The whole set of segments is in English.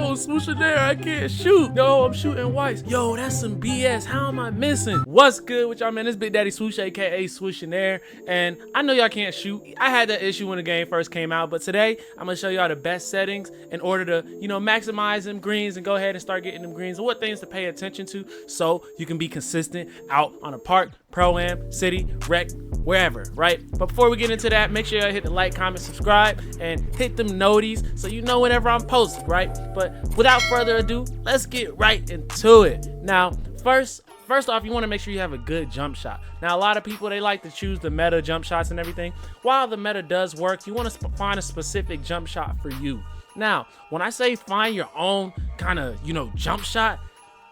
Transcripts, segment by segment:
yo, swooshing there, I can't shoot. Yo, I'm shooting whites. Yo, that's some BS. How am I missing? What's good with y'all, man? It's Big Daddy Swoosh, aka Swooshing Air, and I know y'all can't shoot. I had that issue when the game first came out, but today I'm gonna show y'all the best settings in order to, maximize them greens and go ahead and start getting them greens and what things to pay attention to so you can be consistent out on a park, pro-am, city, rec, wherever, right? But before we get into that, make sure y'all hit the like, comment, subscribe, and hit them noties so you know whenever I'm posting, right? But without further ado, let's get right into it. Now, first off, you want to make sure you have a good jump shot. Now, a lot of people, they like to choose the meta jump shots and everything. While the meta does work, you want to find a specific jump shot for you. Now, when I say find your own kind of, jump shot,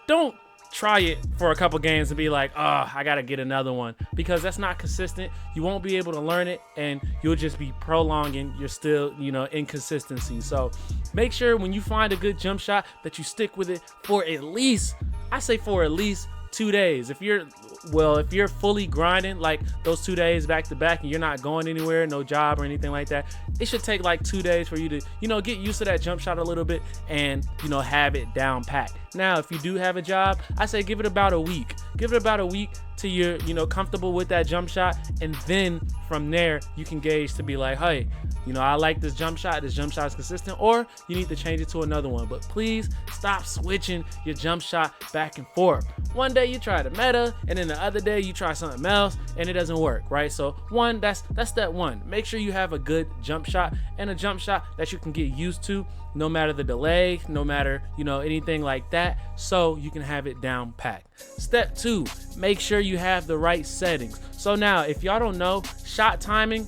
don't try it for a couple games and be like, oh, I gotta get another one, because that's not consistent. You won't be able to learn it, and you'll just be prolonging your still, inconsistency. So make sure when you find a good jump shot that you stick with it for at least, I say for at least 2 days. If you're fully grinding like those 2 days back to back and you're not going anywhere, no job or anything like that, it should take like 2 days for you to, get used to that jump shot a little bit and, have it down pat. Now, if you do have a job, I say give it about a week. Give it about a week till you're, comfortable with that jump shot. And then from there, you can gauge to be like, hey, I like this jump shot. This jump shot is consistent, or you need to change it to another one. But please stop switching your jump shot back and forth. One day you try the meta, and then the other day you try something else, and it doesn't work, right? So that's step one. Make sure you have a good jump shot and a jump shot that you can get used to, no matter the delay, no matter, anything like that, so you can have it down pat. Step two, make sure you have the right settings. So now, if y'all don't know, shot timing,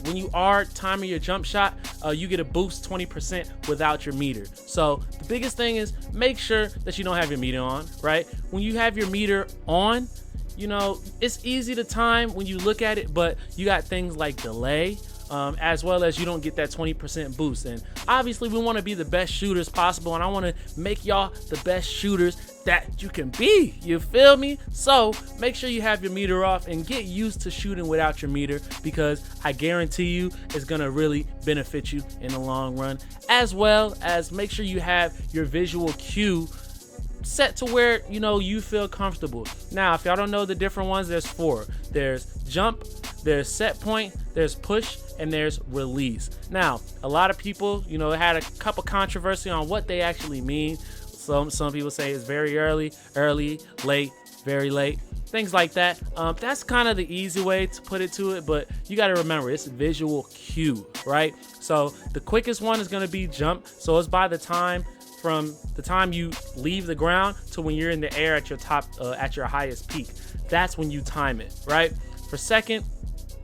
when you are timing your jump shot, you get a boost 20% without your meter. So the biggest thing is make sure that you don't have your meter on, right? When you have your meter on, it's easy to time when you look at it, but you got things like delay, as well as you don't get that 20% boost. And obviously we want to be the best shooters possible, and I want to make y'all the best shooters that you can be, you feel me? So make sure you have your meter off and get used to shooting without your meter, because I guarantee you it's gonna really benefit you in the long run. As well as make sure you have your visual cue set to where you feel comfortable. Now, if y'all don't know the different ones, there's 4. There's jump, there's set point, there's push, and there's release. Now, a lot of people, had a couple controversy on what they actually mean. Some people say it's very early, late, very late, things like that. That's kind of the easy way to put it to it, but you got to remember it's visual cue, right? So the quickest one is going to be jump. So it's by the time from the time you leave the ground to when you're in the air at your top, at your highest peak. That's when you time it, right? For second,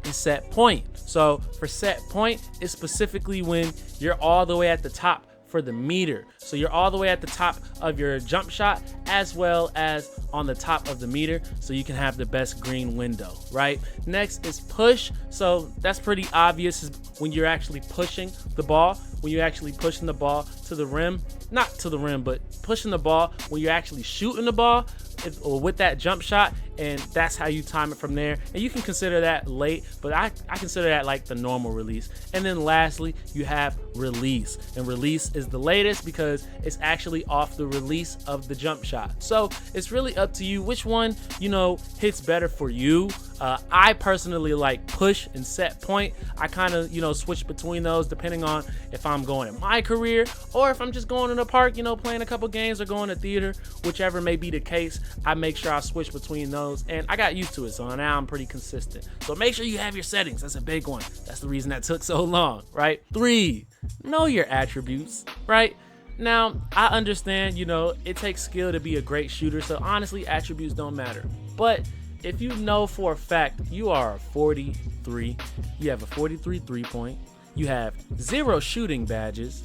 is set point. So for set point, it's specifically when you're all the way at the top for the meter. So you're all the way at the top of your jump shot as well as on the top of the meter, so you can have the best green window, right? Next is push. So that's pretty obvious, is when you're actually pushing the ball, when you're actually pushing the ball to the rim, not to the rim, but pushing the ball when you're actually shooting the ball or with that jump shot, and that's how you time it from there. And you can consider that late, but I consider that like the normal release. And then lastly, you have release, and release is the latest because it's actually off the release of the jump shot. So it's really up to you which one hits better for you. I personally like push and set point. I kind of switch between those depending on if I'm going in my career or if I'm just going in the park, playing a couple games or going to theater, whichever may be the case. I make sure I switch between those, and I got used to it, so now I'm pretty consistent. So make sure you have your settings. That's a big one. That's the reason that took so long, right? 3, know your attributes, right? Now, I understand, it takes skill to be a great shooter, so honestly, attributes don't matter. But if you know for a fact you are a 43, you have a 43 3-point, you have 0 shooting badges,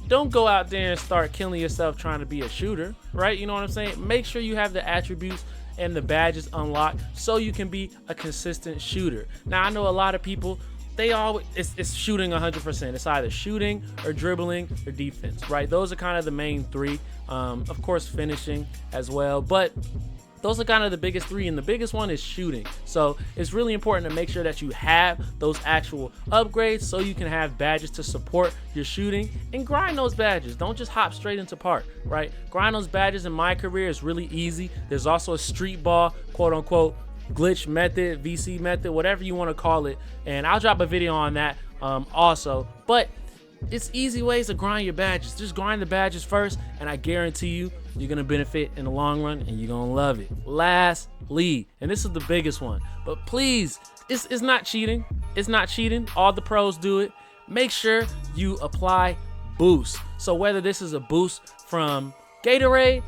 don't go out there and start killing yourself trying to be a shooter, right? You know what I'm saying? Make sure you have the attributes and the badges unlocked so you can be a consistent shooter. Now, I know a lot of people, it's shooting 100%. It's either shooting or dribbling or defense, right? Those are kind of the main 3. Of course, finishing as well, but those are kind of the biggest three, and the biggest one is shooting. So it's really important to make sure that you have those actual upgrades so you can have badges to support your shooting, and grind those badges. Don't just hop straight into park, right? Grind those badges. In my career is really easy. There's also a street ball, quote unquote, glitch method, VC method, whatever you want to call it, and I'll drop a video on that also. But it's easy ways to grind your badges. Just grind the badges first, and I guarantee you, you're gonna benefit in the long run, and you're gonna love it. Lastly, and this is the biggest one, but please, it's not cheating. It's not cheating. All the pros do it. Make sure you apply boosts. So whether this is a boost from Gatorade,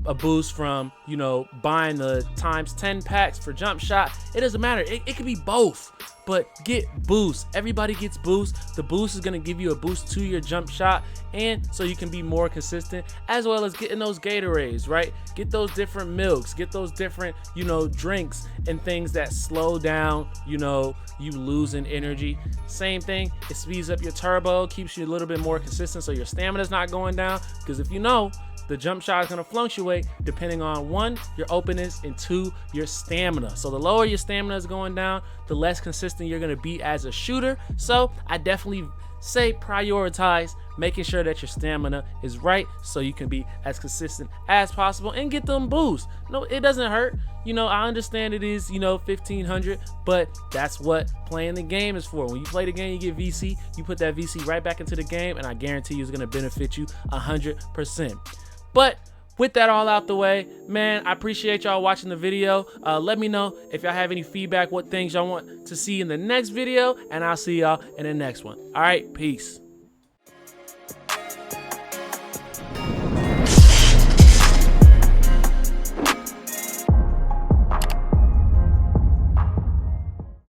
a boost from, you know, buying the ×10 packs for Jumpshot, it doesn't matter. It could be both, but get boosts. Everybody gets boosts. The boost is going to give you a boost to your Jumpshot, and so you can be more consistent, as well as getting those Gatorades, right? Get those different milks, get those different, you know, drinks and things that slow down, you know, you losing energy. Same thing, it speeds up your turbo, keeps you a little bit more consistent so your stamina's not going down, because if you know, the jump shot is going to fluctuate depending on 1, your openness, and 2, your stamina. So the lower your stamina is going down, the less consistent you're going to be as a shooter. So I definitely say prioritize making sure that your stamina is right so you can be as consistent as possible and get them boosts. No, it doesn't hurt. You know, I understand it is, you know, 1500, but that's what playing the game is for. When you play the game, you get VC, you put that VC right back into the game, and I guarantee you it's going to benefit you 100%. But with that all out the way, man, I appreciate y'all watching the video. Let me know if y'all have any feedback, what things y'all want to see in the next video, and I'll see y'all in the next one. All right, peace.